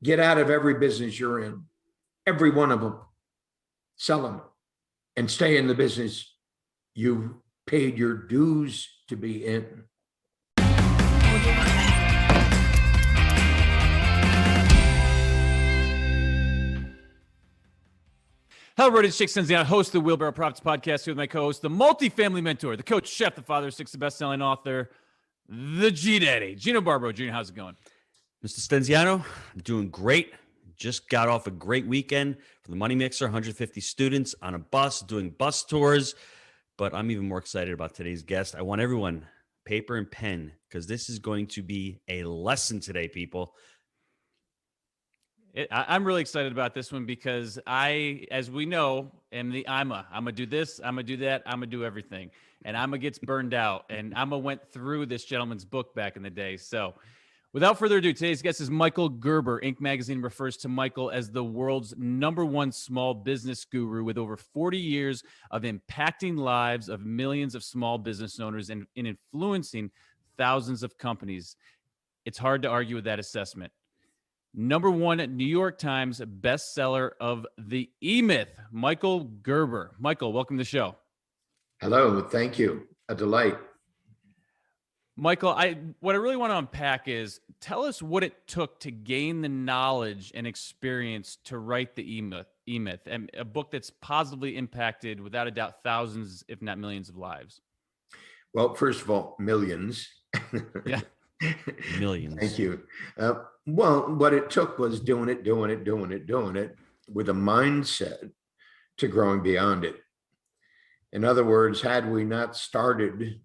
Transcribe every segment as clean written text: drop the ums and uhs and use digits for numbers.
Get out of every business you're in, every one of them, sell them, and stay in the business you paid your dues to be in. Hello, everybody. It's 𝗁𝗂𝗋𝗃, host of the 𝗁𝗵𝗹𝗶 podcast, here with my co-host, the multi-family mentor, the coach, chef, the father, 𝗁𝗂𝗋 best-selling author, the G-Daddy, Gino Barbaro. Gino, how's it going? Mr. Stenziano, I'm doing great. Just got off a great weekend for the Money Mixer, 150 students on a bus doing bus tours. But I'm even more excited about today's guest. I want everyone, paper and pen, because this is going to be a lesson today, people. I'm really excited about this one because I, as we know, am the I'm going to do this, I'm going to do that, I'm going to do everything. And I'm going to get burned out. And I'm going to went through this gentleman's book back in the day. So without further ado, today's guest is Michael Gerber. Inc. magazine refers to Michael as the world's #1 small business guru with over 40 years of impacting lives of millions of small business owners and in influencing thousands of companies. It's hard to argue with that assessment. #1 New York Times bestseller of the 𝗵𝗵𝗹, Michael Gerber. Michael, welcome to the show. Hello, thank you. A delight. Michael, what I really want to unpack is tell us what it took to gain the knowledge and experience to write the 𝗵𝗵𝗹, and a book that's positively impacted, without a doubt, thousands, if not millions of lives. Well, first of all, millions. Yeah. Millions. Thank you. Well, what it took was doing it with a mindset to growing beyond it. In other words, had we not started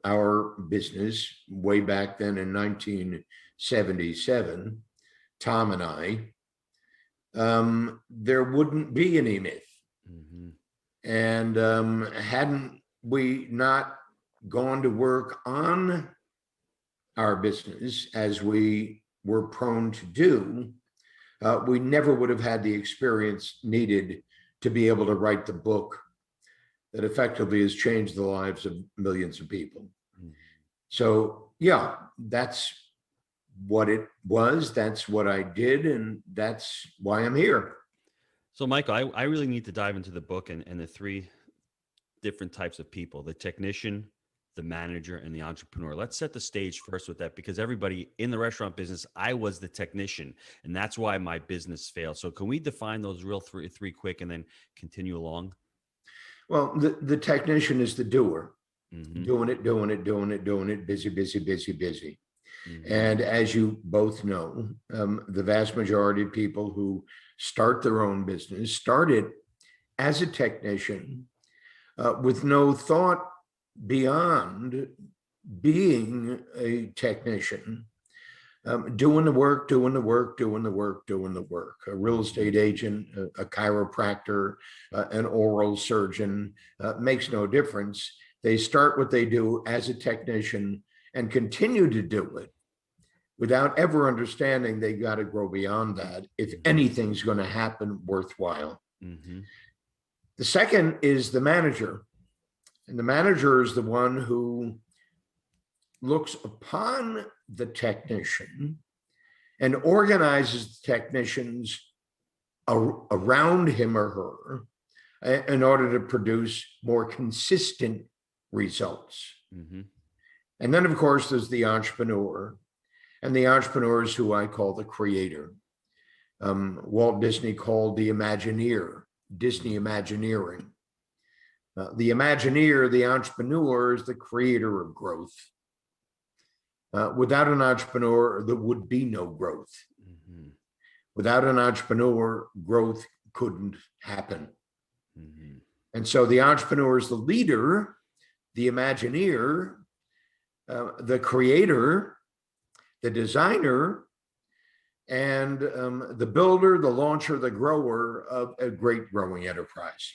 our business way back then in 1977, Tom and I, there wouldn't be an 𝗵𝗵𝗹. Mm-hmm. And hadn't we not gone to work on our business as we were prone to do, we never would have had the experience needed to be able to write the book that effectively has changed the lives of millions of people. Mm-hmm. So yeah, that's what it was. That's what I did. And that's why I'm here. So Michael, I really need to dive into the book and the three different types of people: the technician, the manager, and the entrepreneur. Let's set the stage first with that, because everybody in the restaurant business, I was the technician, and that's why my business failed. So can we define those real three quick and then continue along? Well, the technician is the doer. Mm-hmm. Doing it, busy. Mm-hmm. And as you both know, the vast majority of people who start their own business started as a technician with no thought beyond being a technician, doing the work, a real estate agent, a chiropractor, an oral surgeon, makes no difference. They start what they do as a technician and continue to do it without ever understanding they got to grow beyond that if anything's going to happen worthwhile. Mm-hmm. The second is the manager. And the manager is the one who looks upon the technician and organizes the technicians around him or her in order to produce more consistent results. Mm-hmm. And then, of course, there's the entrepreneur. And the entrepreneur is who I call the creator. Walt Disney called the Imagineer, Disney Imagineering. The Imagineer, the entrepreneur, is the creator of growth. Without an entrepreneur, there would be no growth. Mm-hmm. Without an entrepreneur, growth couldn't happen. Mm-hmm. And so the entrepreneur is the leader, the Imagineer, the creator, the designer, and the builder, the launcher, the grower of a great growing enterprise.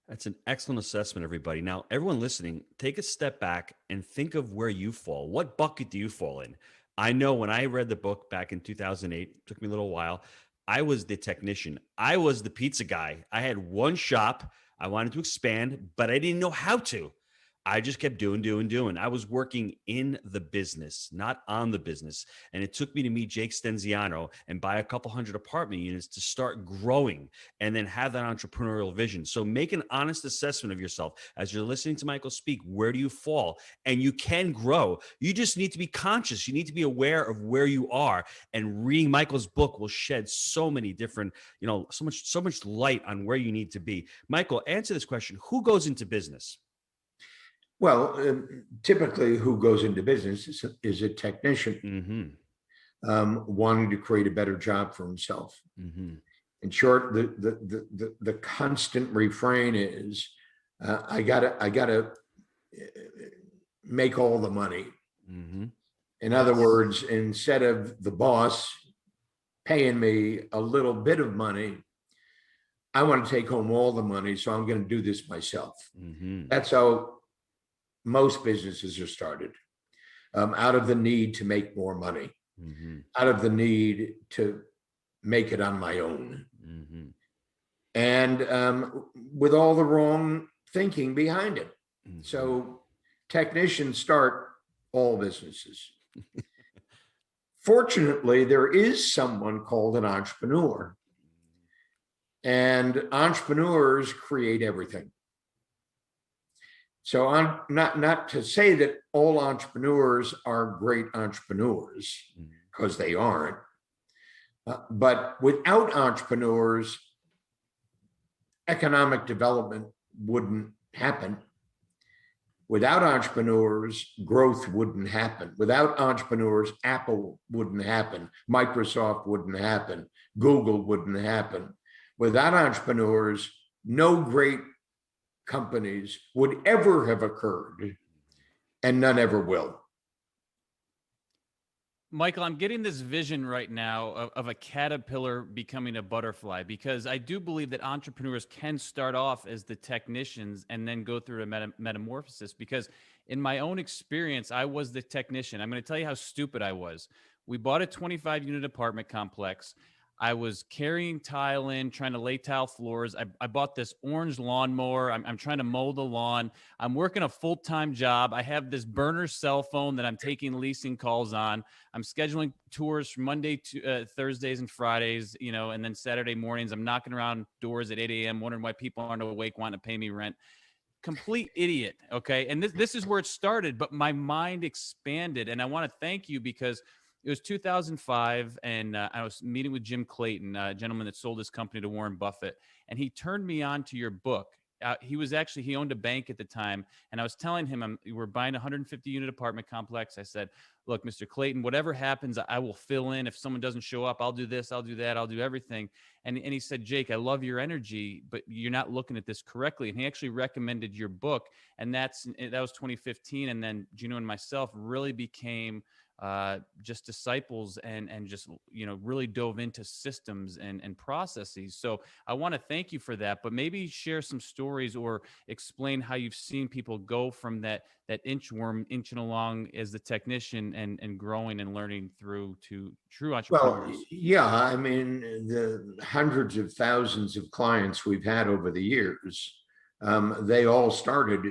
That's an excellent assessment, everybody. Now, everyone listening, take a step back and think of where you fall. What bucket do you fall in? I know when I read the book back in 2008, it took me a little while, I was the technician. I was the pizza guy. I had one shop. I wanted to expand, but I didn't know how to. I just kept doing. I was working in the business, not on the business. And it took me to meet Jake Stenziano and buy a couple hundred apartment units to start growing and then have that entrepreneurial vision. So make an honest assessment of yourself as you're listening to Michael speak. Where do you fall? And you can grow. You just need to be conscious. You need to be aware of where you are. And reading Michael's book will shed so many different, so much light on where you need to be. Michael, answer this question. Who goes into business? Well, typically who goes into business is a technician, wanting to create a better job for himself. In short, the constant refrain is, I gotta make all the money. In other words, instead of the boss paying me a little bit of money, I want to take home all the money, so I'm going to do this myself. That's how most businesses are started, out of the need to make more money, out of the need to make it on my own, and with all the wrong thinking behind it. So technicians start all businesses. Fortunately, there is someone called an entrepreneur, and entrepreneurs create everything. So I'm not to say that all entrepreneurs are great entrepreneurs, because they aren't. But without entrepreneurs, economic development wouldn't happen. Without entrepreneurs, growth wouldn't happen. Without entrepreneurs, Apple wouldn't happen. Microsoft wouldn't happen. Google wouldn't happen. Without entrepreneurs, no great companies would ever have occurred, and none ever will. Michael, I'm getting this vision right now of a caterpillar becoming a butterfly, because I do believe that entrepreneurs can start off as the technicians and then go through a metamorphosis. Because in my own experience, I was the technician. I'm going to tell you how stupid I was. We bought a 25-unit apartment complex. I was carrying tile in, trying to lay tile floors. I bought this orange lawnmower. I'm trying to mow the lawn. I'm working a full-time job. I have this burner cell phone that I'm taking leasing calls on. I'm scheduling tours from Monday to Thursdays and Fridays, and then Saturday mornings. I'm knocking around doors at 8 a.m., wondering why people aren't awake, wanting to pay me rent. Complete idiot, okay? And this is where it started, but my mind expanded, and I want to thank you, because it was 2005, and I was meeting with Jim Clayton, a gentleman that sold his company to Warren Buffett, and he turned me on to your book. He owned a bank at the time, and I was telling him we're buying a 150-unit apartment complex. I said, look, Mr. Clayton, whatever happens, I will fill in. If someone doesn't show up, I'll do this, I'll do that, I'll do everything. And he said, Jake, I love your energy, but you're not looking at this correctly. And he actually recommended your book, and that was 2015. And then Gino and myself really became just disciples and just, really dove into systems and processes. So I want to thank you for that, but maybe share some stories or explain how you've seen people go from that inchworm inching along as the technician and growing and learning through to true entrepreneurs. Well, yeah, I mean, the hundreds of thousands of clients we've had over the years, they all started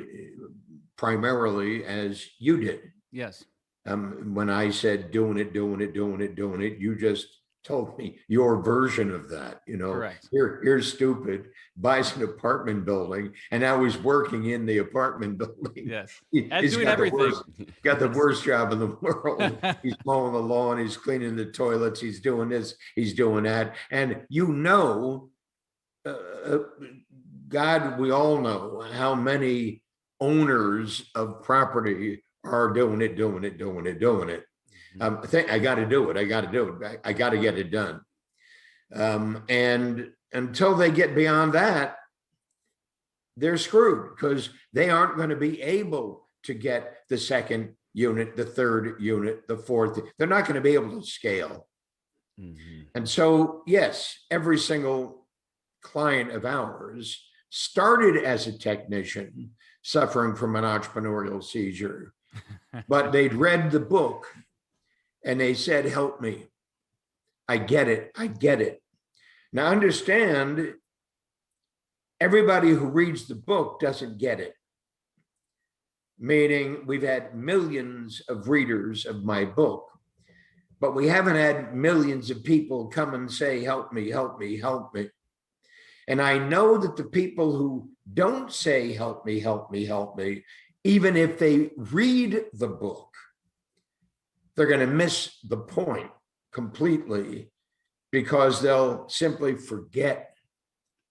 primarily as you did. Yes. When I said doing it, you just told me your version of that. Correct. Here's stupid, buys an apartment building, and now he's working in the apartment building. Yes. He's doing everything. Got the worst job in the world. He's mowing the lawn, he's cleaning the toilets, he's doing this, he's doing that. And God, we all know how many owners of property are doing it. I got to do it. I got to get it done. And until they get beyond that, they're screwed, because they aren't going to be able to get the second unit, the third unit, the fourth. They're not going to be able to scale. And so, yes, every single client of ours started as a technician suffering from an entrepreneurial seizure. But they'd read the book and they said, help me. I get it. Now understand, everybody who reads the book doesn't get it. meaning we've had millions of readers of my book, but we haven't had millions of people come and say, help me, help me, help me. And I know that the people who don't say, help me, help me, help me, even if they read the book, they're going to miss the point completely because they'll simply forget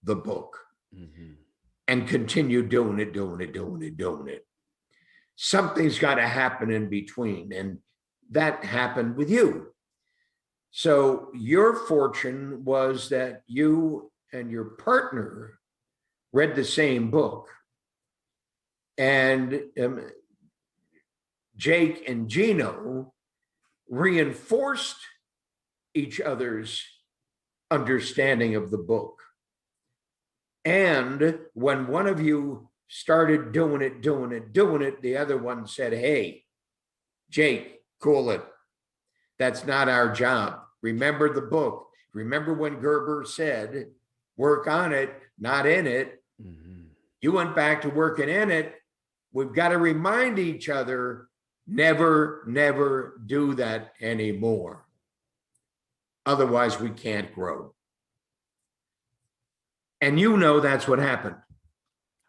the book and continue doing it. Something's got to happen in between, and that happened with you. So your fortune was that you and your partner read the same book, and Jake and Gino reinforced each other's understanding of the book. And when one of you started doing it, the other one said, hey, Jake, cool it. That's not our job. Remember the book. Remember when Gerber said, work on it, not in it. You went back to working in it. We've got to remind each other, never do that anymore. Otherwise, we can't grow. And you know that's what happened.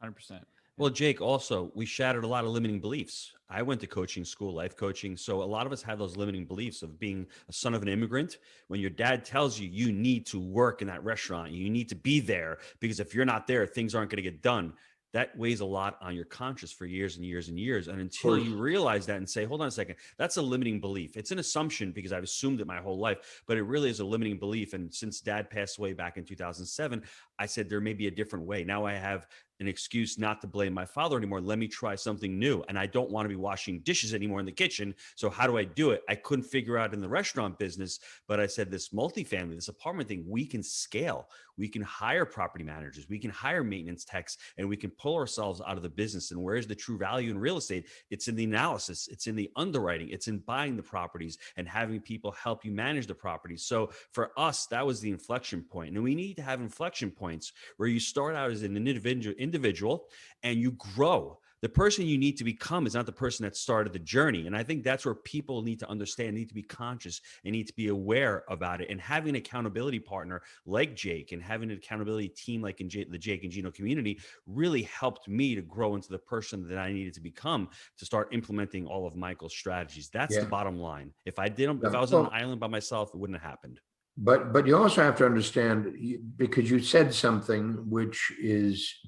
100%. Well, Jake, also, we shattered a lot of limiting beliefs. I went to coaching school, life coaching. So a lot of us have those limiting beliefs of being a son of an immigrant. When your dad tells you, you need to work in that restaurant, you need to be there, because if you're not there, things aren't going to get done. That weighs a lot on your conscience for years and years and years. And until you realize that and say, hold on a second, that's a limiting belief. It's an assumption because I've assumed it my whole life, but it really is a limiting belief. And since Dad passed away back in 2007, I said, there may be a different way. Now I have an excuse not to blame my father anymore. Let me try something new. And I don't want to be washing dishes anymore in the kitchen. So how do I do it? I couldn't figure out in the restaurant business, but I said, this multifamily, this apartment thing, we can scale. We can hire property managers. We can hire maintenance techs, and we can pull ourselves out of the business. And where's the true value in real estate? It's in the analysis. It's in the underwriting. It's in buying the properties and having people help you manage the properties. So for us, that was the inflection point. And we need to have inflection points where you start out as an individual and you grow. The person you need to become is not the person that started the journey. And I think that's where people need to understand, need to be conscious, and need to be aware about it. And having an accountability partner like Jake and having an accountability team like in the Jake and Gino community really helped me to grow into the person that I needed to become to start implementing all of Michael's strategies. That's the bottom line. If I was on an island by myself, it wouldn't have happened. But you also have to understand, because you said something which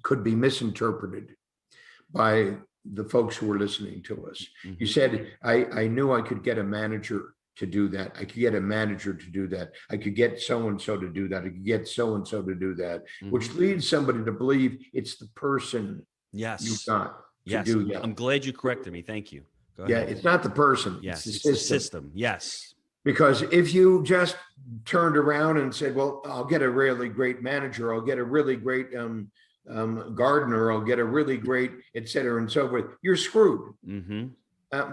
could be misinterpreted by the folks who were listening to us. You said, I knew I could get a manager to do that. I could get a manager to do that. I could get so-and-so to do that. I could get so-and-so to do that, which leads somebody to believe it's the person you got to do that. I'm glad you corrected me. Thank you. Go ahead. It's not the person. Yes, it's the system. Yes. Because if you just turned around and said, well, I'll get a really great manager, I'll get a really great gardener, I'll get a really great, et cetera, and so forth, you're screwed.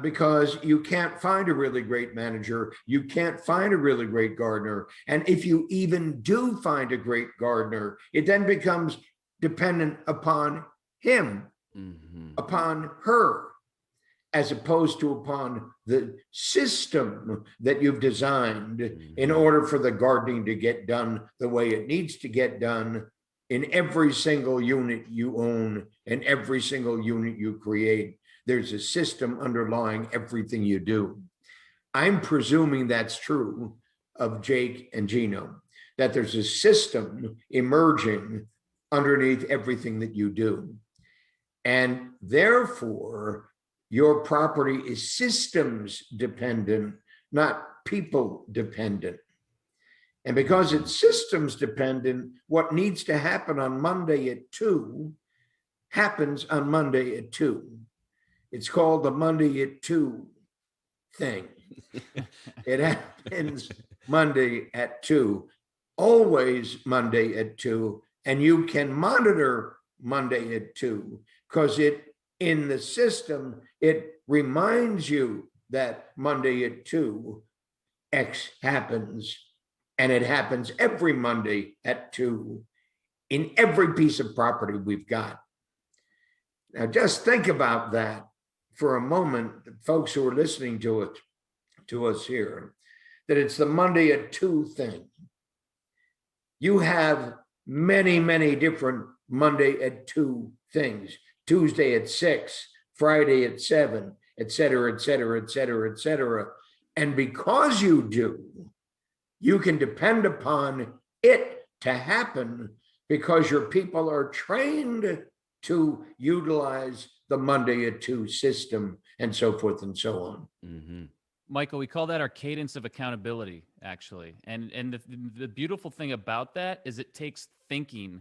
Because you can't find a really great manager, you can't find a really great gardener. And if you even do find a great gardener, it then becomes dependent upon him, upon her, as opposed to upon the system that you've designed in order for the gardening to get done the way it needs to get done in every single unit you own and every single unit you create. There's a system underlying everything you do. I'm presuming that's true of Jake and Gino, that there's a system emerging underneath everything that you do. And therefore, your property is systems dependent, not people dependent. And because it's systems dependent, what needs to happen on Monday at 2 happens on Monday at 2. It's called the Monday at 2 thing. It happens Monday at 2, always Monday at 2. And you can monitor Monday at 2 because in the system, it reminds you that Monday at 2, X happens, and it happens every Monday at 2 in every piece of property we've got. Now, just think about that for a moment, folks who are listening to us here, that it's the Monday at 2 thing. You have many, many different Monday at 2 things. Tuesday at 6, Friday at 7, et cetera, et cetera, et cetera, et cetera. And because you do, you can depend upon it to happen because your people are trained to utilize the Monday at 2 system and so forth and so on. Mm-hmm. Michael, we call that our cadence of accountability, actually. And the beautiful thing about that is it takes thinking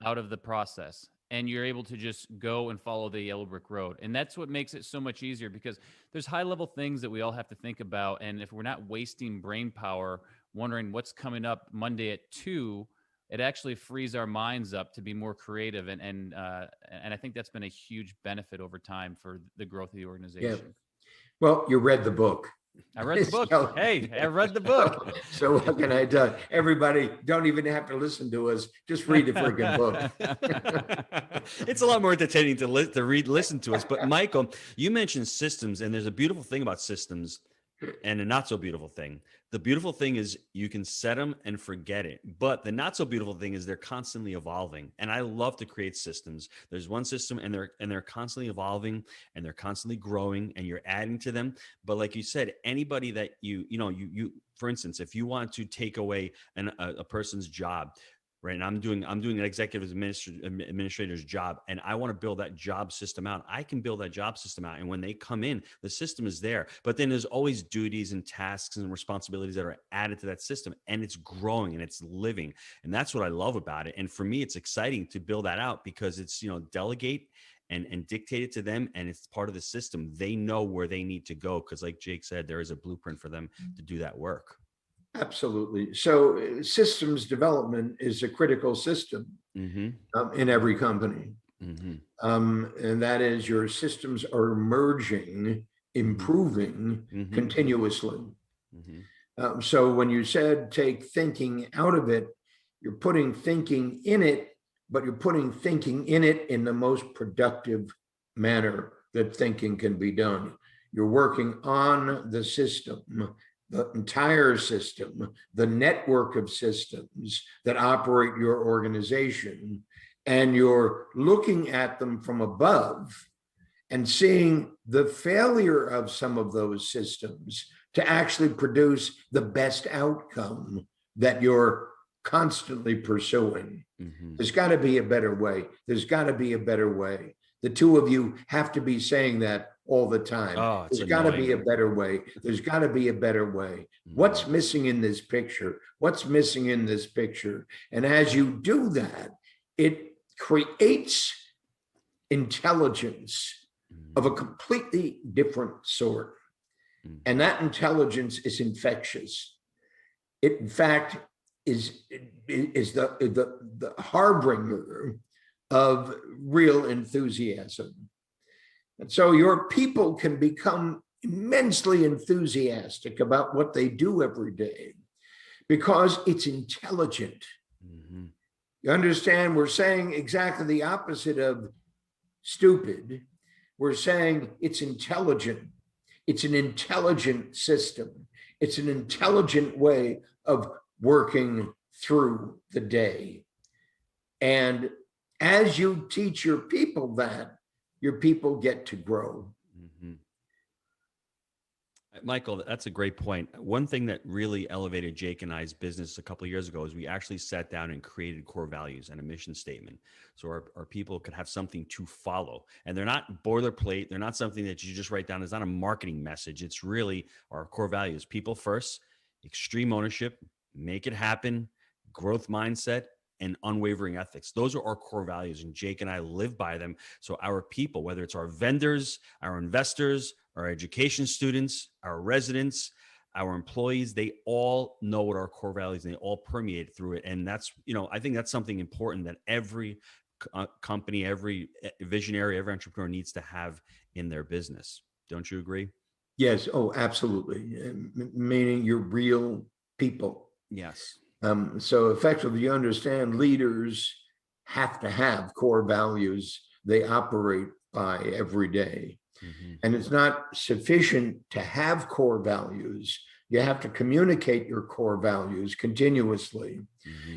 out of the process, and you're able to just go and follow the yellow brick road. And that's what makes it so much easier, because there's high level things that we all have to think about. And if we're not wasting brain power wondering what's coming up Monday at 2, it actually frees our minds up to be more creative. And I think that's been a huge benefit over time for the growth of the organization. Yeah. Well, you read the book. I read the book. So- Hey, I read the book. So what can I do? Everybody, don't even have to listen to us. Just read the freaking book. It's a lot more entertaining to listen to us. But Michael, you mentioned systems, and there's a beautiful thing about systems and a not so beautiful thing. The beautiful thing is you can set them and forget it. But the not so beautiful thing is they're constantly evolving. And I love to create systems. There's one system, and they're constantly evolving, and they're constantly growing, and you're adding to them. But like you said, anybody that you for instance, if you want to take away a person's job, right? And I'm doing an executive administrator's job, and I want to build that job system out. I can build that job system out. And when they come in, the system is there, but then there's always duties and tasks and responsibilities that are added to that system, and it's growing and it's living. And that's what I love about it. And for me, it's exciting to build that out because it's, delegate and dictate it to them. And it's part of the system. They know where they need to go. Cause like Jake said, there is a blueprint for them to do that work. Absolutely. So systems development is a critical system in every company. And that is, your systems are emerging, improving continuously. So when you said take thinking out of it, you're putting thinking in it, but you're putting thinking in it in the most productive manner that thinking can be done. You're working on the system, the entire system, the network of systems that operate your organization, and you're looking at them from above and seeing the failure of some of those systems to actually produce the best outcome that you're constantly pursuing. There's got to be a better way. There's got to be a better way. The two of you have to be saying that all the time. Oh, there's got to be a better way. There's got to be a better way. What's missing in this picture? What's missing in this picture? And as you do that, it creates intelligence of a completely different sort. And that intelligence is infectious. It, in fact, is the harbinger of real enthusiasm. And so your people can become immensely enthusiastic about what they do every day because it's intelligent. You understand? We're saying exactly the opposite of stupid. We're saying it's intelligent. It's an intelligent system. It's an intelligent way of working through the day. And as you teach your people that, your people get to grow. Michael, that's a great point. One thing that really elevated Jake and I's business a couple of years ago is we actually sat down and created core values and a mission statement. So our people could have something to follow. And they're not boilerplate. They're not something that you just write down. It's not a marketing message. It's really our core values: people first, extreme ownership, make it happen, growth mindset, and unwavering ethics. Those are our core values, and Jake and I live by them. So our people, whether it's our vendors, our investors, our education students, our residents, our employees, they all know what our core values, and they all permeate through it. And that's, I think that's something important that every company, every visionary, every entrepreneur needs to have in their business. Don't you agree? Yes. Oh, absolutely. Meaning you're real people. Yes. So effectively, you understand leaders have to have core values they operate by every day. And it's not sufficient to have core values. You have to communicate your core values continuously.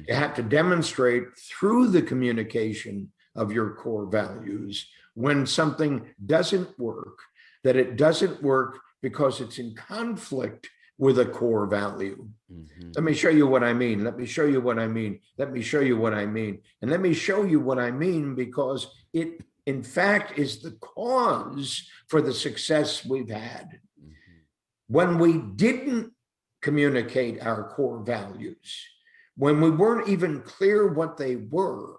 You have to demonstrate through the communication of your core values when something doesn't work, that it doesn't work because it's in conflict with a core value. Let me show you what I mean. Let me show you what I mean. Let me show you what I mean. And let me show you what I mean because it, in fact, is the cause for the success we've had. When we didn't communicate our core values, when we weren't even clear what they were,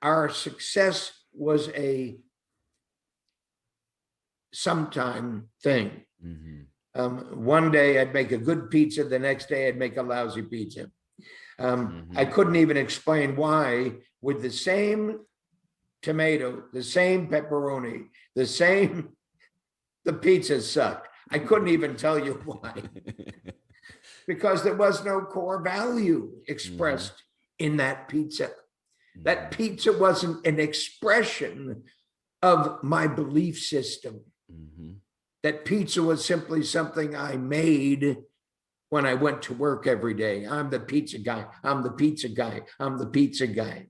our success was a sometime thing. One day I'd make a good pizza, the next day I'd make a lousy pizza. I couldn't even explain why, with the same tomato, the same pepperoni, the pizza sucked. I couldn't even tell you why. Because there was no core value expressed in that pizza. That pizza wasn't an expression of my belief system. That pizza was simply something I made when I went to work every day. I'm the pizza guy. I'm the pizza guy. I'm the pizza guy.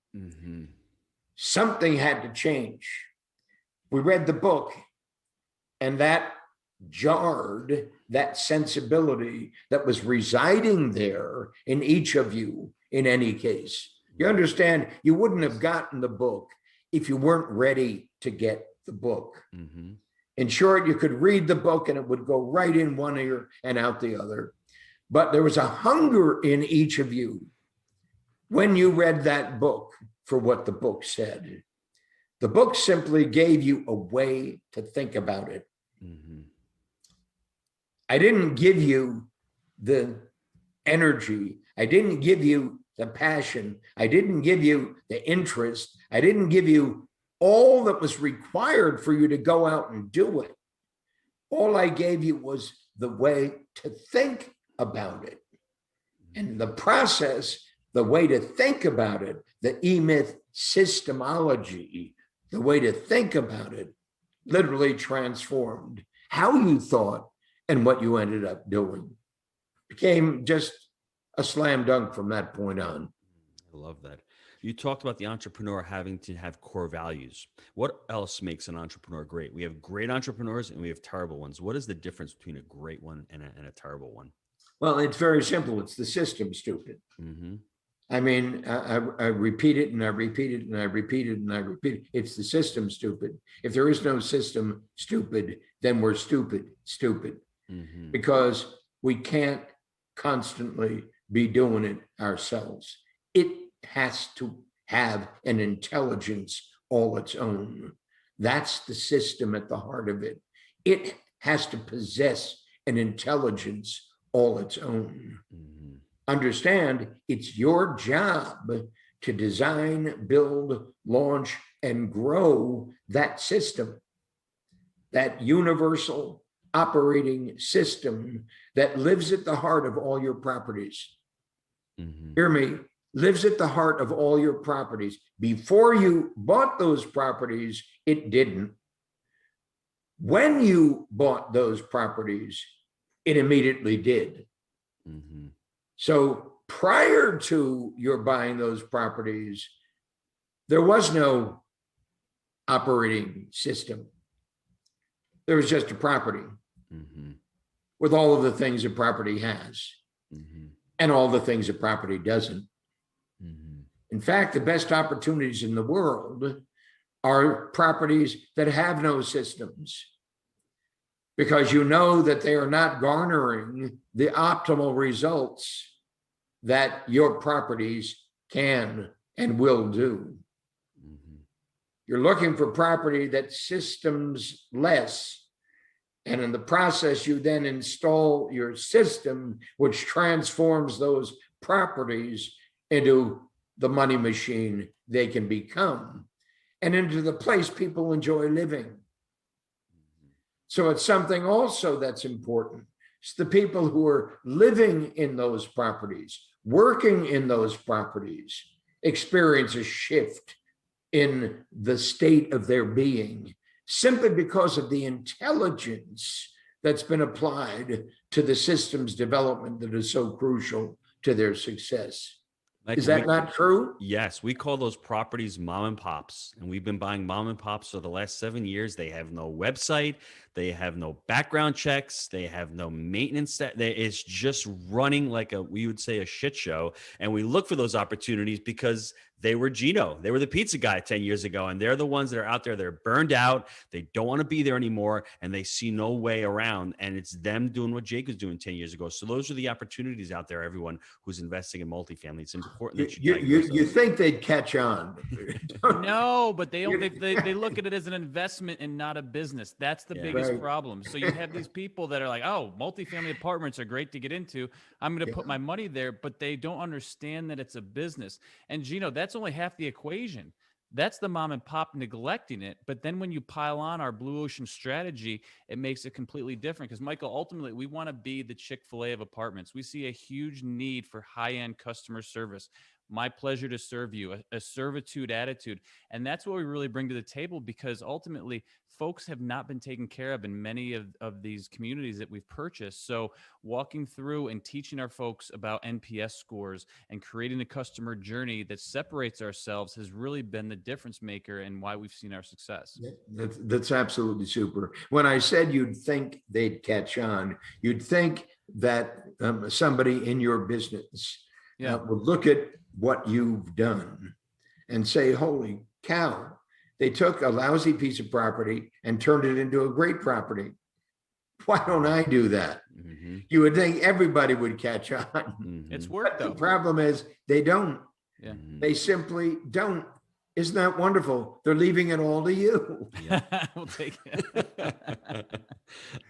Something had to change. We read the book, and that jarred that sensibility that was residing there in each of you in any case. You understand, you wouldn't have gotten the book if you weren't ready to get the book. In short, you could read the book and it would go right in one ear and out the other. But there was a hunger in each of you when you read that book for what the book said. The book simply gave you a way to think about it. I didn't give you the energy. I didn't give you the passion. I didn't give you the interest. I didn't give you all that was required for you to go out and do it. All I gave you was the way to think about it. And the process, the way to think about it, the 𝗵𝗵 systemology, the way to think about it, literally transformed how you thought and what you ended up doing. Became just a slam dunk from that point on. I love that. You talked about the entrepreneur having to have core values. What else makes an entrepreneur great? We have great entrepreneurs and we have terrible ones. What is the difference between a great one and a terrible one? Well, it's very simple. It's the system, stupid. I mean, I repeat it and I repeat it and I repeat it and I repeat it. It's the system, stupid. If there is no system, stupid, then we're stupid. Because we can't constantly be doing it ourselves. It has to have an intelligence all its own. That's the system at the heart of it. It has to possess an intelligence all its own. Understand, it's your job to design, build, launch, and grow that system, that universal operating system that lives at the heart of all your properties. Hear me, lives at the heart of all your properties. Before you bought those properties, it didn't. When you bought those properties, it immediately did. So prior to your buying those properties, there was no operating system. There was just a property with all of the things a property has and all the things a property doesn't. In fact, the best opportunities in the world are properties that have no systems, because you know that they are not garnering the optimal results that your properties can and will do. You're looking for property that's systems less. And in the process, you then install your system, which transforms those properties into the money machine they can become and into the place people enjoy living. So it's something also that's important. It's the people who are living in those properties, working in those properties, experience a shift in the state of their being simply because of the intelligence that's been applied to the systems development that is so crucial to their success. Michael, Is that not true? Yes, we call those properties mom and pops, and we've been buying mom and pops for the last 7 years. They have no website, they have no background checks, they have no maintenance. It's just running like we would say a shit show. And we look for those opportunities because they were Gino. They were the pizza guy 10 years ago, and they're the ones that are out there. They're burned out. They don't want to be there anymore, and they see no way around. And it's them doing what Jake was doing 10 years ago. So those are the opportunities out there, everyone who's investing in multifamily. It's important that you think they'd catch on. No, but they look at it as an investment and not a business. That's the biggest problem. So you have these people that are like, oh, multifamily apartments are great to get into. I'm going to put my money there, but they don't understand that it's a business. And Gino, that's only half the equation. That's the mom and pop neglecting it. But then when you pile on our blue ocean strategy, it makes it completely different. Because Michael, ultimately, we want to be the Chick-fil-A of apartments. We see a huge need for high-end customer service. My pleasure to serve you, a servitude attitude. And that's what we really bring to the table, because ultimately folks have not been taken care of in many of these communities that we've purchased. So walking through and teaching our folks about NPS scores and creating a customer journey that separates ourselves has really been the difference maker and why we've seen our success. That's absolutely super. When I said you'd think they'd catch on, you'd think that somebody in your business would look at what you've done and say, holy cow, they took a lousy piece of property and turned it into a great property. Why don't I do that? Mm-hmm. You would think everybody would catch on. Mm-hmm. It's work, though. The problem is they don't. Yeah. They simply don't. Isn't that wonderful? They're leaving it all to you. Yeah. We'll take it.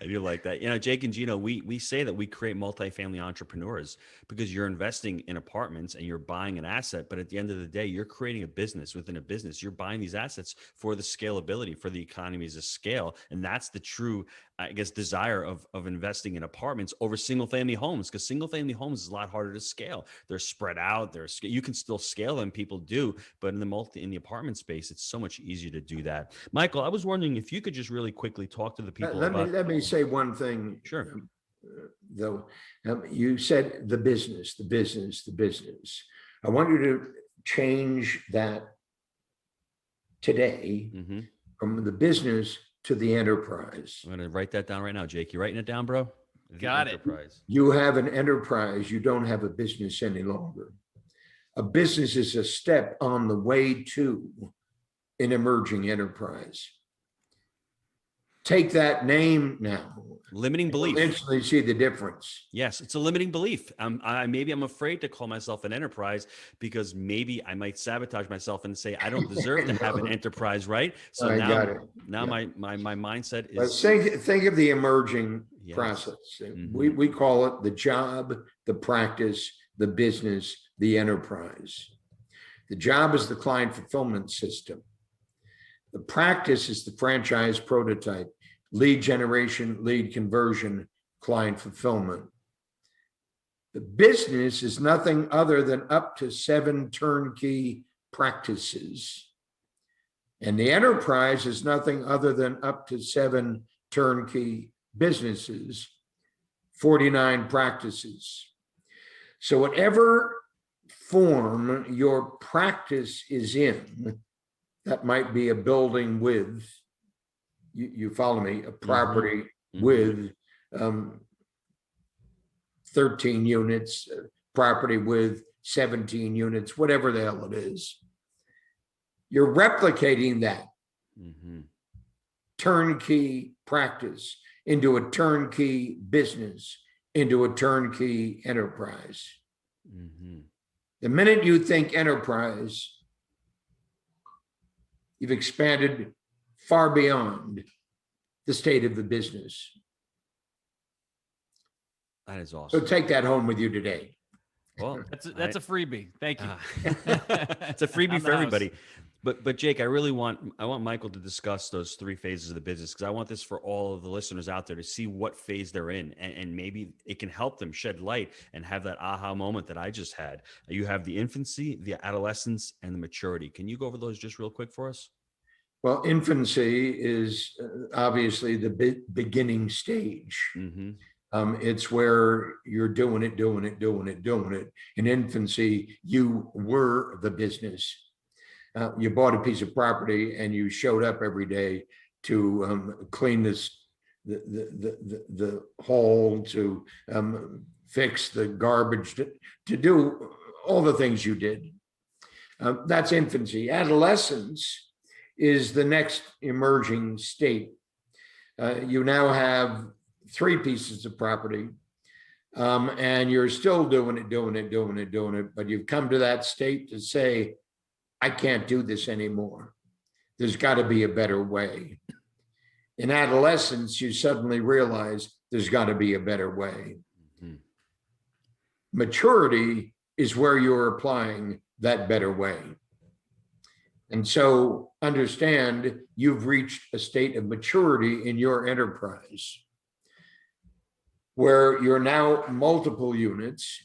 I do like that. You know, Jake and Gino, we say that we create multifamily entrepreneurs because you're investing in apartments and you're buying an asset. But at the end of the day, you're creating a business within a business. You're buying these assets for the scalability, for the economies of scale. And that's the true, I guess, desire of investing in apartments over single family homes, because single family homes is a lot harder to scale. They're spread out. You can still scale them. People do. But in the apartment space, it's so much easier to do that. Michael, I was wondering if you could just really quickly talk to the people Let me say one thing. Sure. Though you said the business. I want you to change that today from the business to the enterprise. I'm going to write that down right now, Jake. You writing it down, bro? Got it. You have an enterprise. You don't have a business any longer. A business is a step on the way to an emerging enterprise. Take that name now. Limiting belief. Eventually see the difference. Yes, it's a limiting belief. Maybe I'm afraid to call myself an enterprise because maybe I might sabotage myself and say I don't deserve to have an enterprise, right? So my mindset is. Think of the emerging process. We call it the job, the practice, the business, the enterprise. The job is the client fulfillment system. The practice is the franchise prototype, lead generation, lead conversion, client fulfillment. The business is nothing other than up to 7 turnkey practices. And the enterprise is nothing other than up to 7 turnkey businesses, 49 practices. So whatever form your practice is in, that might be a building with, you follow me, a property with 13 units, property with 17 units, whatever the hell it is. You're replicating that turnkey practice into a turnkey business, into a turnkey enterprise. The minute you think enterprise, you've expanded far beyond the state of the business. That is awesome. So take that home with you today. Well, that's a freebie. Thank you. It's a freebie for everybody. But Jake, I want Michael to discuss those 3 phases of the business, because I want this for all of the listeners out there to see what phase they're in, and maybe it can help them shed light and have that aha moment that I just had. You have the infancy, the adolescence, and the maturity. Can you go over those just real quick for us? Well, infancy is obviously the beginning stage. Mm-hmm. It's where you're doing it. In infancy, you were the business. You bought a piece of property and you showed up every day to clean the hall, to fix the garbage, to do all the things you did. That's infancy. Adolescence is the next emerging state. You now have 3 pieces of property, and you're still doing it, but you've come to that state to say, I can't do this anymore. There's got to be a better way. In adolescence, you suddenly realize there's got to be a better way. Mm-hmm. Maturity is where you're applying that better way. And so understand you've reached a state of maturity in your enterprise where you're now multiple units.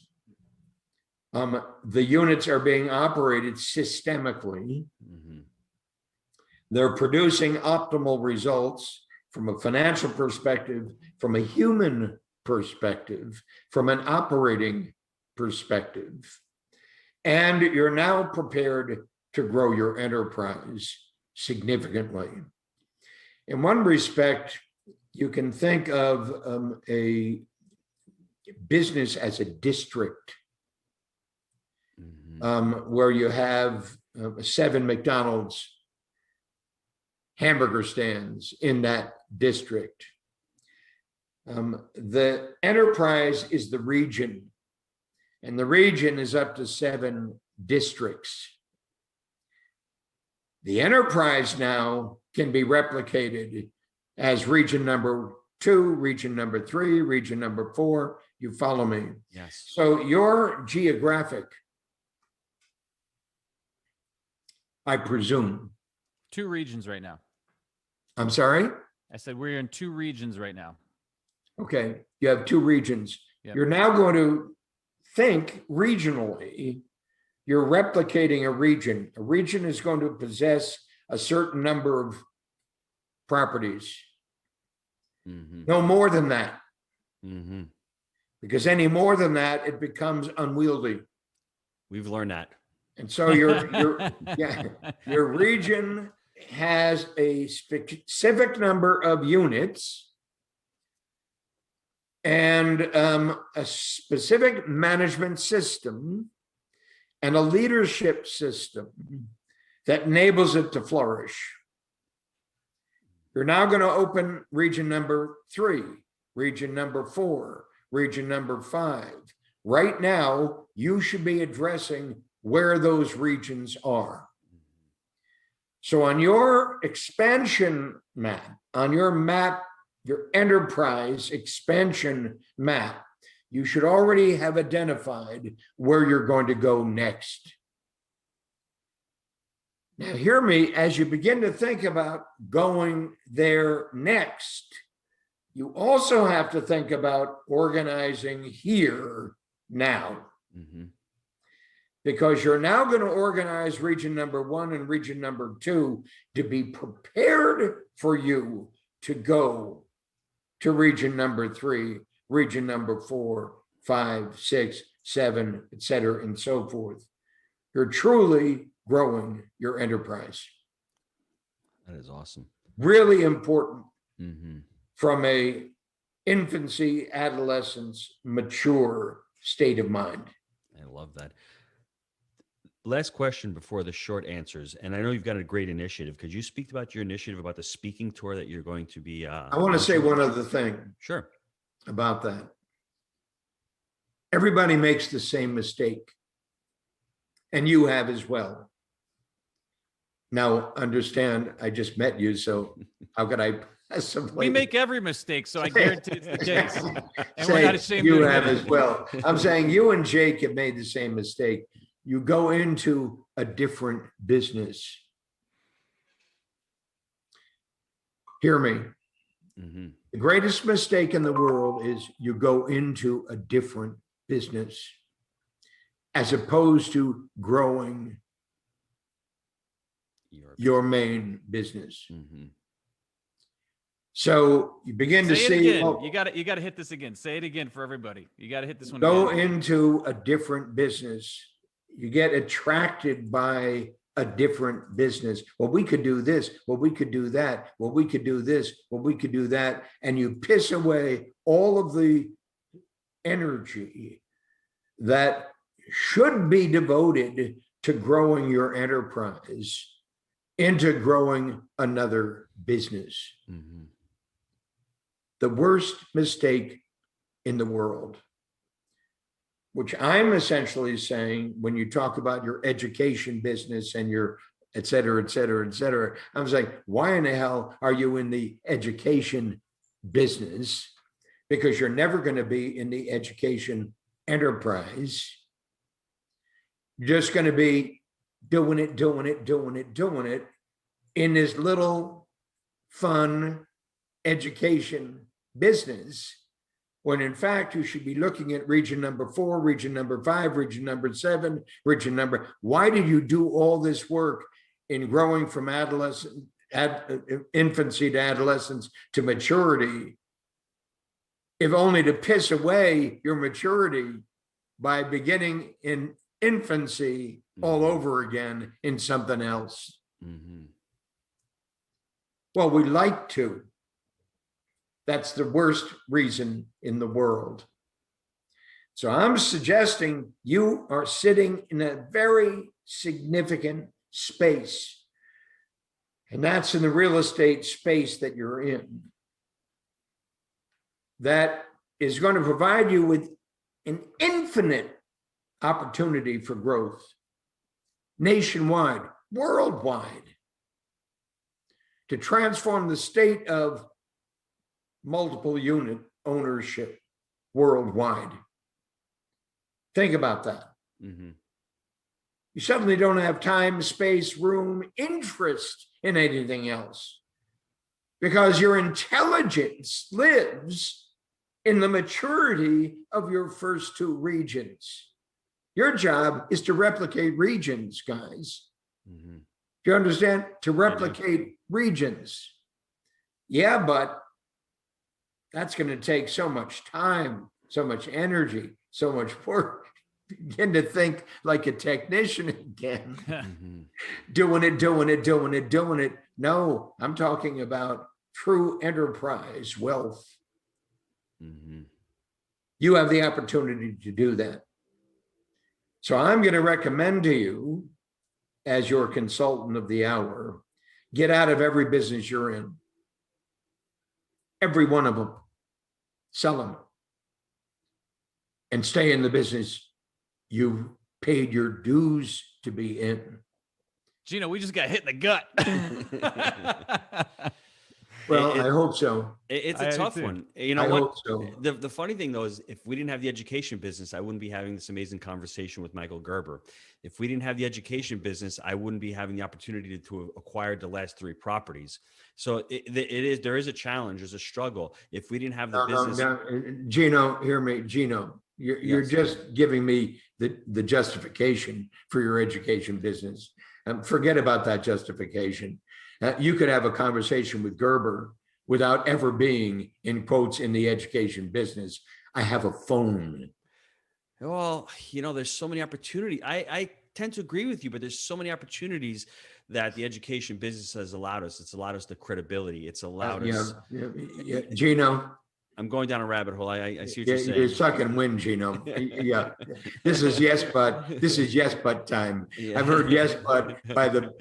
The units are being operated systemically. Mm-hmm. They're producing optimal results from a financial perspective, from a human perspective, from an operating perspective. And you're now prepared to grow your enterprise significantly. In one respect, you can think of a business as a district, where you have 7 McDonald's hamburger stands in that district. The enterprise is the region, and the region is up to 7 districts. The enterprise now can be replicated as region number 2, region number 3, region number 4. You follow me? Yes. So your geographic, I presume. 2 regions right now. I'm sorry? I said we're in 2 regions right now. Okay, you have 2 regions. Yep. You're now going to think regionally. You're replicating a region. A region is going to possess a certain number of properties. Mm-hmm. No more than that. Mm-hmm. Because any more than that, it becomes unwieldy. We've learned that. And so your region has a specific number of units and a specific management system and a leadership system that enables it to flourish. You're now going to open region number 3, region number 4, region number 5. Right now, you should be addressing where those regions are. So on your expansion map, your enterprise expansion map, you should already have identified where you're going to go next. Now, hear me, as you begin to think about going there next, you also have to think about organizing here now. Mm-hmm. Because you're now going to organize region number 1 and region number 2 to be prepared for you to go to region number 3, region number 4, 5, 6, 7, et cetera, and so forth. You're truly growing your enterprise. That is awesome. Really important. Mm-hmm. From a infancy, adolescence, mature state of mind. I love that. Last question before the short answers. And I know you've got a great initiative. Could you speak about your initiative about the speaking tour that you're going to be? I want to say one other thing. Sure. About that. Everybody makes the same mistake. And you have as well. Now, understand, I just met you, so how could I possibly? We make every mistake, so I guarantee it's the case. And we're not ashamed you to have admit as it. well. I'm saying you and Jake have made the same mistake. You go into a different business. Hear me. Mm-hmm. The greatest mistake in the world is you go into a different business as opposed to growing your main business. Mhm. So you begin to Say it see, again. oh, You got to hit this again. Say it again for everybody. You got to hit this one go again. into a different business. You get attracted by a different business. Well, we could do this. Well, we could do that. Well, we could do this. Well, we could do that. And you piss away all of the energy that should be devoted to growing your enterprise into growing another business. Mhm. The worst mistake in the world, which I'm essentially saying when you talk about your education business and your et cetera, et cetera, et cetera, I was like, why in the hell are you in the education business? Because you're never going to be in the education enterprise. You're just going to be doing it in this little fun education business, when in fact you should be looking at region number 4, region number 5, region number 7, region number. Why did you do all this work in growing from infancy to adolescence to maturity, if only to piss away your maturity by beginning in infancy all over again in something else? Mhm. Well, we like to. That's the worst reason in the world. So I'm suggesting you are sitting in a very significant space, and that's in the real estate space that you're in, that is going to provide you with an infinite opportunity for growth, nationwide, worldwide, to transform the state of multiple unit ownership worldwide. Think about that. Mhm. You suddenly don't have time, space, room, interest in anything else, because your intelligence lives in the maturity of your first 2 regions. Your job is to replicate regions, guys. Mhm. Do you understand? To replicate regions. Yeah, but that's going to take so much time, so much energy, so much work. Begin to think like a technician again. Mhm. doing it. No, I'm talking about true enterprise wealth. Mhm. You have the opportunity to do that. So I'm going to recommend to you, as your consultant of the hour, get out of every business you're in. Every one of them. Sell them. And stay in the business you paid your dues to be in. Gino, we just got hit in the gut. Well, I hope so. It's I a do tough too. one. You know I what? hope so. The funny thing though is, if we didn't have the education business, I wouldn't be having this amazing conversation with Michael Gerber. If we didn't have the education business, I wouldn't be having the opportunity to acquire the last 3 properties. So there is a challenge, there's a struggle. If we didn't have the business, No, Gino, hear me, Gino. You're Yes. just giving me the justification for your education business. Forget about that justification. You could have a conversation with Gerber without ever being, in quotes, in the education business. I have a phone. well, there's so many opportunities. I tend to agree with you, but there's so many opportunities that the education business has allowed us. It's allowed us the credibility. It's allowed us. Yeah. Gino, I'm going down a rabbit hole. I see what yeah, you're saying. you're sucking wind, Gino. Yeah, this is yes, but time. Yeah. I've heard yes, but by the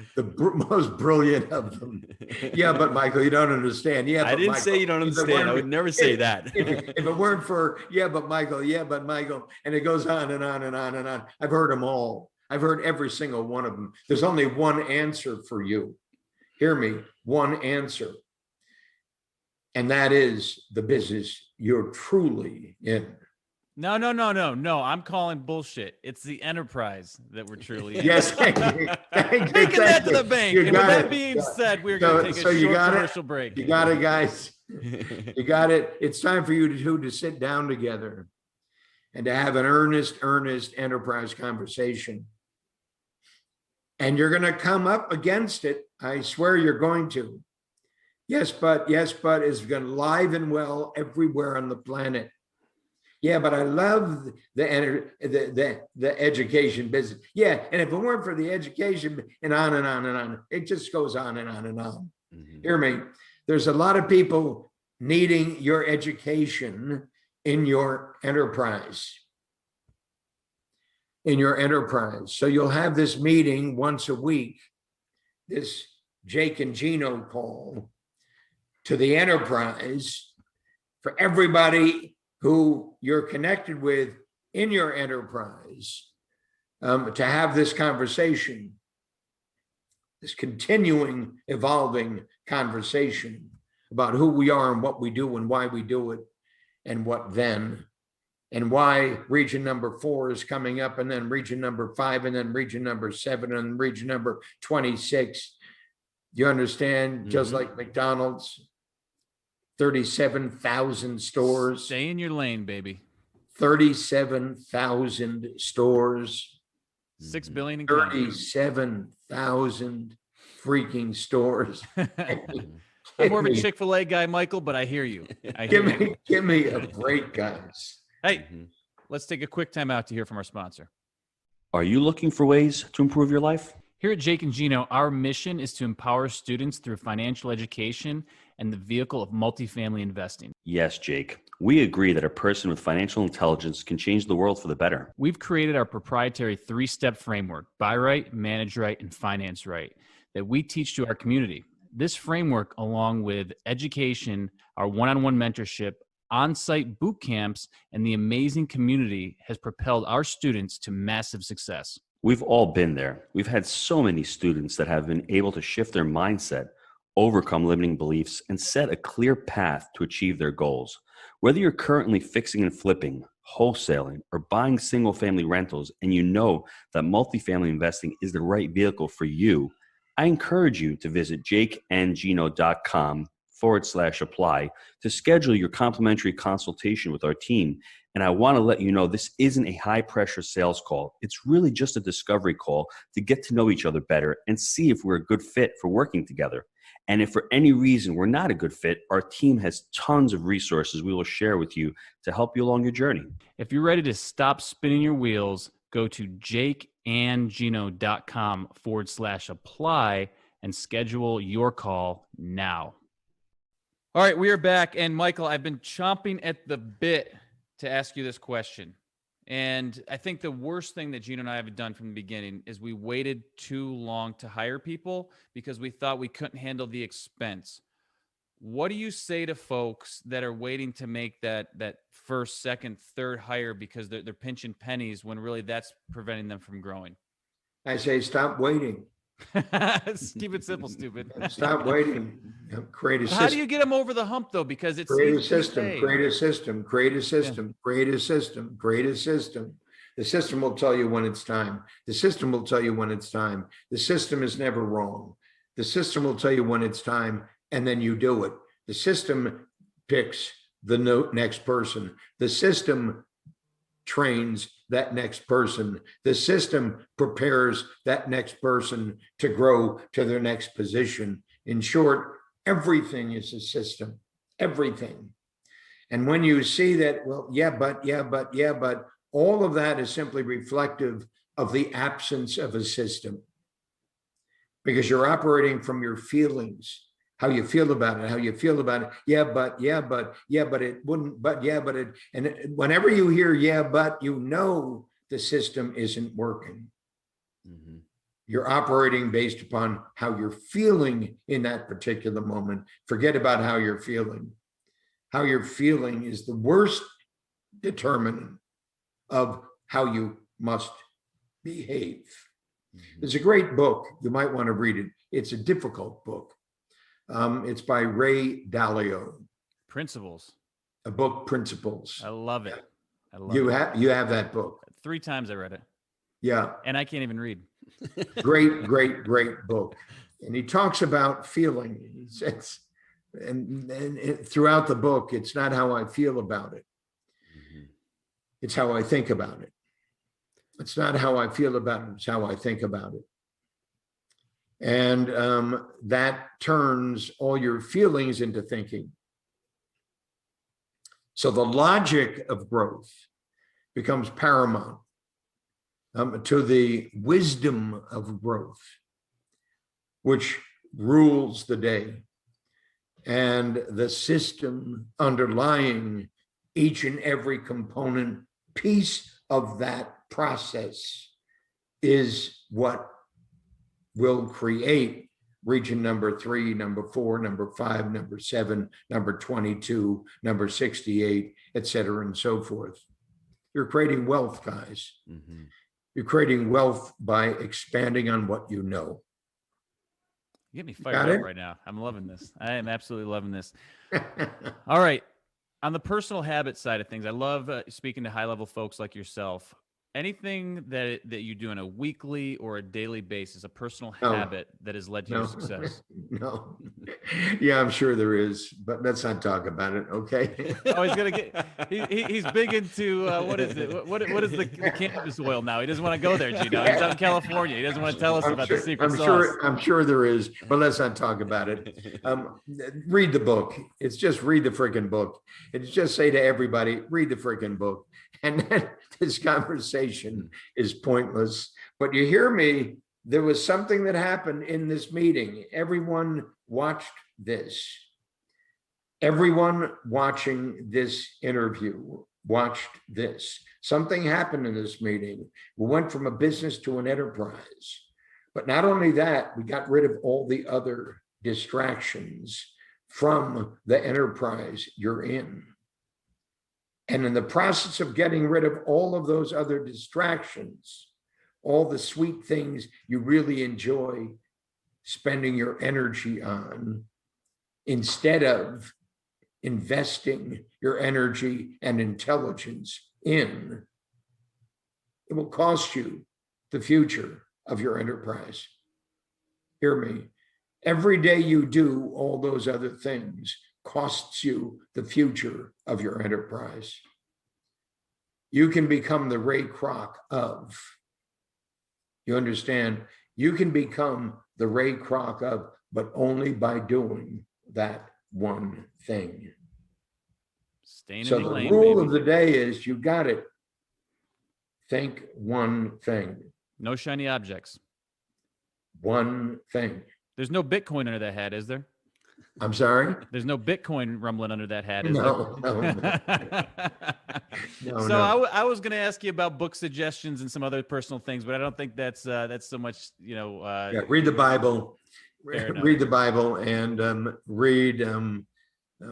most brilliant of them. Yeah, but Michael, you don't understand. Yeah, I but didn't Michael, say you don't if it understand. I weren't- would never say if- that. If it weren't for yeah, but Michael, and it goes on and on and on and on. I've heard them all. I've heard every single one of them. There's only one answer for you. Hear me, one answer. And that is the business you're truly in. No. I'm calling bullshit. It's the enterprise that we're truly in. Yes, thank you. Taking that to the bank. You And with got that it. being said, we're So- going to take so a you short got it? commercial break. You got it, guys. You got it. It's time for you to sit down together and to have an earnest enterprise conversation And you're going to come up against it. I swear you're going to. Yes, but is going live and well everywhere on the planet. Yeah, but I love the education business. Yeah, and if it weren't for the education, and on and on and on, it just goes on and on and on. Hear me? There's a lot of people needing your education in your enterprise. So you'll have this meeting once a week, this Jake and Gino call to the enterprise for everybody who you're connected with in your enterprise, to have this conversation, this continuing, evolving conversation about who we are and what we do and why we do it and what then, and why region number 4 is coming up, and then region number 5, and then region number 7, and region number 26. You understand? Just like McDonald's, 37,000 stores. Stay in your lane, baby. 37,000 stores. 6 billion in counting. 37,000 freaking stores. I'm more of a Chick-fil-A guy, Michael, but I hear you. Give me a break, guys. Hey, let's take a quick time out to hear from our sponsor. Are you looking for ways to improve your life? Here at Jake and Gino, our mission is to empower students through financial education and the vehicle of multifamily investing. Yes, Jake. We agree that a person with financial intelligence can change the world for the better. We've created our proprietary 3-step framework, buy right, manage right, and finance right, that we teach to our community. This framework, along with education, our one-on-one mentorship, on-site boot camps, and the amazing community, has propelled our students to massive success. We've all been there. We've had so many students that have been able to shift their mindset, overcome limiting beliefs, and set a clear path to achieve their goals. Whether you're currently fixing and flipping, wholesaling, or buying single-family rentals, and you know that multifamily investing is the right vehicle for you, I encourage you to visit jakeandgino.com/apply to schedule your complimentary consultation with our team. And I want to let you know this isn't a high-pressure sales call. It's really just a discovery call to get to know each other better and see if we're a good fit for working together. And if for any reason we're not a good fit, our team has tons of resources we will share with you to help you along your journey. If you're ready to stop spinning your wheels, go to jakeandgino.com/apply and schedule your call now. All right, we are back. And Michael, I've been chomping at the bit to ask you this question. And I think the worst thing that Gino and I have done from the beginning is we waited too long to hire people because we thought we couldn't handle the expense. What do you say to folks that are waiting to make that first, second, third hire because they're pinching pennies when really that's preventing them from growing? I say, stop waiting. Keep it simple, stupid. Stop waiting. Create a system. How do you get them over the hump, though? Because it's create a system. Create a system. Create a system. Create a system. Create a system. The system will tell you when it's time. The system will tell you when it's time. The system is never wrong. The system will tell you when it's time, and then you do it. The system picks the next person. The system trains that next person. The system prepares that next person to grow to their next position. In short, everything is a system, everything. And when you see that, well, but all of that is simply reflective of the absence of a system, because you're operating from your feelings. How you feel about it, but it wouldn't, but it, and whenever you hear, but, you know the system isn't working. Mm-hmm. You're operating based upon how you're feeling in that particular moment. Forget about how you're feeling. How you're feeling is the worst determinant of how you must behave. Mm-hmm. It's a great book. You might want to read it. It's a difficult book. It's by Ray Dalio. Principles. A book, Principles. I love it. I love you it. You have that book. 3 times I read it. Yeah. And I can't even read. Great book. And he talks about feeling. He says, and throughout the book, it's not how I feel about it. Mm-hmm. It's how I think about it. It's not how I feel about it. It's how I think about it. And that turns all your feelings into thinking. So the logic of growth becomes paramount to the wisdom of growth, which rules the day. And the system underlying each and every component piece of that process is what will create region number 3, number 4, number 5, number 7, number 22, number 68, et cetera, and so forth. You're creating wealth, guys. Mm-hmm. You're creating wealth by expanding on what you know. You get me fired Got up it? right now. I'm loving this. I am absolutely loving this. All right. On the personal habit side of things, I love speaking to high-level folks like yourself. Anything that you do on a weekly or a daily basis, a personal habit that has led to your success? No. Yeah, I'm sure there is, but let's not talk about it, okay? Oh, he's gonna get. He's big into what is it? What is the cannabis oil now? He doesn't want to go there, Gino. He's out in California. He doesn't want to tell us about the secret sauce. I'm sure there is, but let's not talk about it. Read the book. It's just read the freaking book. It's just say to everybody, read the freaking book. And then this conversation is pointless. But you hear me, there was something that happened in this meeting. Everyone watched this. Everyone watching this interview watched this. Something happened in this meeting. We went from a business to an enterprise. But not only that, we got rid of all the other distractions from the enterprise you're in. And in the process of getting rid of all of those other distractions, all the sweet things you really enjoy spending your energy on, instead of investing your energy and intelligence in, it will cost you the future of your enterprise. Hear me. Every day you do all those other things costs you the future of your enterprise. You can become the Ray Kroc of. You understand? You can become the Ray Kroc of, but only by doing that one thing. Staying So in the the lane, rule baby. of the day is you got it. Think one thing. No shiny objects. One thing. There's no Bitcoin under that hat, is there? I'm sorry? There's no Bitcoin rumbling under that hat, is No. So I was going to ask you about book suggestions and some other personal things, but I don't think that's so much, Yeah, read the Bible. Read the Bible and read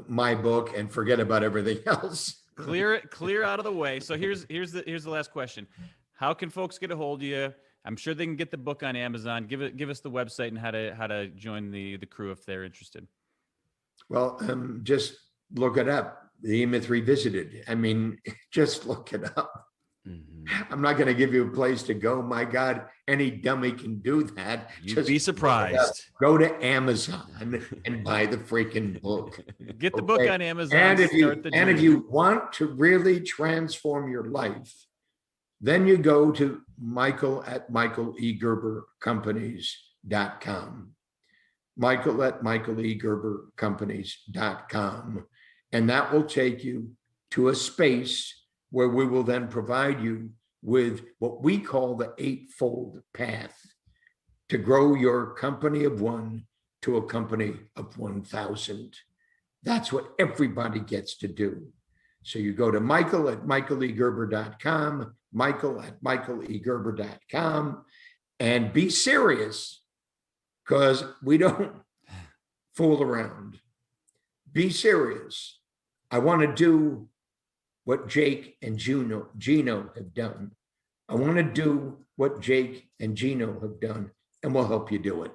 my book and forget about everything else. clear out of the way. So here's the last question. How can folks get a hold of you? I'm sure they can get the book on Amazon. Give us the website and how to join the crew if they're interested. Well, just look it up. The 𝗵𝗵𝗹𝗶𝗵 Revisited. I mean, just look it up. Mm-hmm. I'm not going to give you a place to go. My God, any dummy can do that. You'd be surprised. Go to Amazon and buy the freaking book. Get the book on Amazon. And if you want to really transform your life, then you go to Michael at 𝗁𝗏𝗏𝗏𝗏companies.com. Michael at 𝗁𝗏𝗏𝗏companies.com. And that will take you to a space where we will then provide you with what we call the 8-fold path to grow your company of 1 to a company of 1,000. That's what everybody gets to do. So you go to Michael at michaelegerber.com, Michael at michaelegerber.com, and be serious, because we don't fool around. Be serious. I want to do what Jake and Gino have done. I want to do what Jake and Gino have done, and we'll help you do it.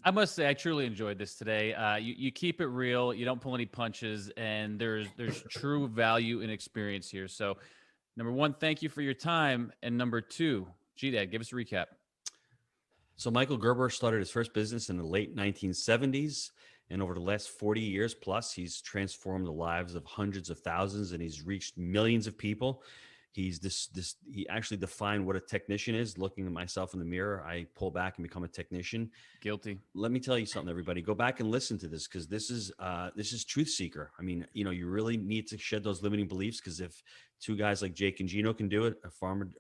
I must say, I truly enjoyed this today. You keep it real. You don't pull any punches, and there's true value and experience here. So, number 1, thank you for your time, and number 2, G-Dad, give us a recap. So Michael Gerber started his first business in the late 1970s, and over the last 40 years plus, he's transformed the lives of hundreds of thousands, and he's reached millions of people. He actually defined what a technician is. Looking at myself in the mirror, I pull back and become a technician. Guilty. Let me tell you something, everybody. Go back and listen to this, because this is truth seeker. I mean, you really need to shed those limiting beliefs, because if two guys like Jake and Gino can do it, a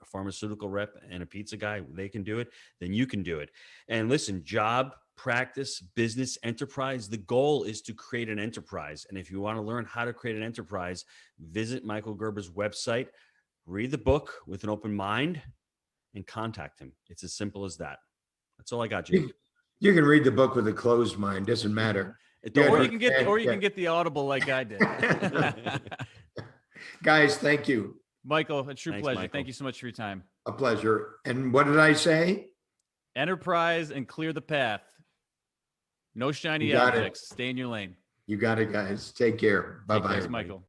pharmaceutical rep and a pizza guy, they can do it, then you can do it. And listen, job, practice, business, enterprise, the goal is to create an enterprise. And if you want to learn how to create an enterprise, visit Michael Gerber's website, read the book with an open mind, and contact him. It's as simple as that. That's all I got, Jake. You can read the book with a closed mind. Doesn't matter. Or you can get the Audible like I did. Guys, thank you. Michael, a true pleasure. Michael. Thank you so much for your time. A pleasure. And what did I say? Enterprise and clear the path. No shiny You got it. objects. Stay in your lane. You got it, guys. Take care. Bye-bye. Thanks, Michael.